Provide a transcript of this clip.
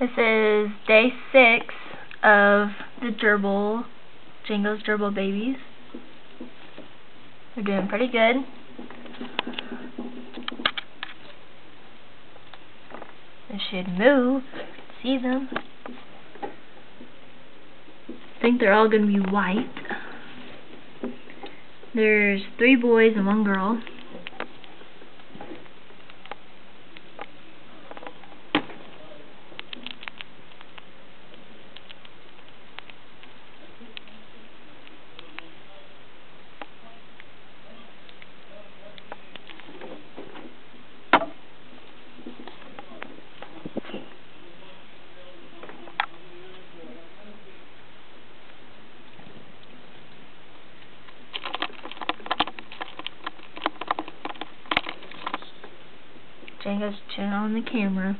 This is day 6 of the gerbil, Django's gerbil babies. They're doing pretty good. They should move. See them. I think they're all going to be white. There's 3 boys and 1 girl. Django's chewing on the camera.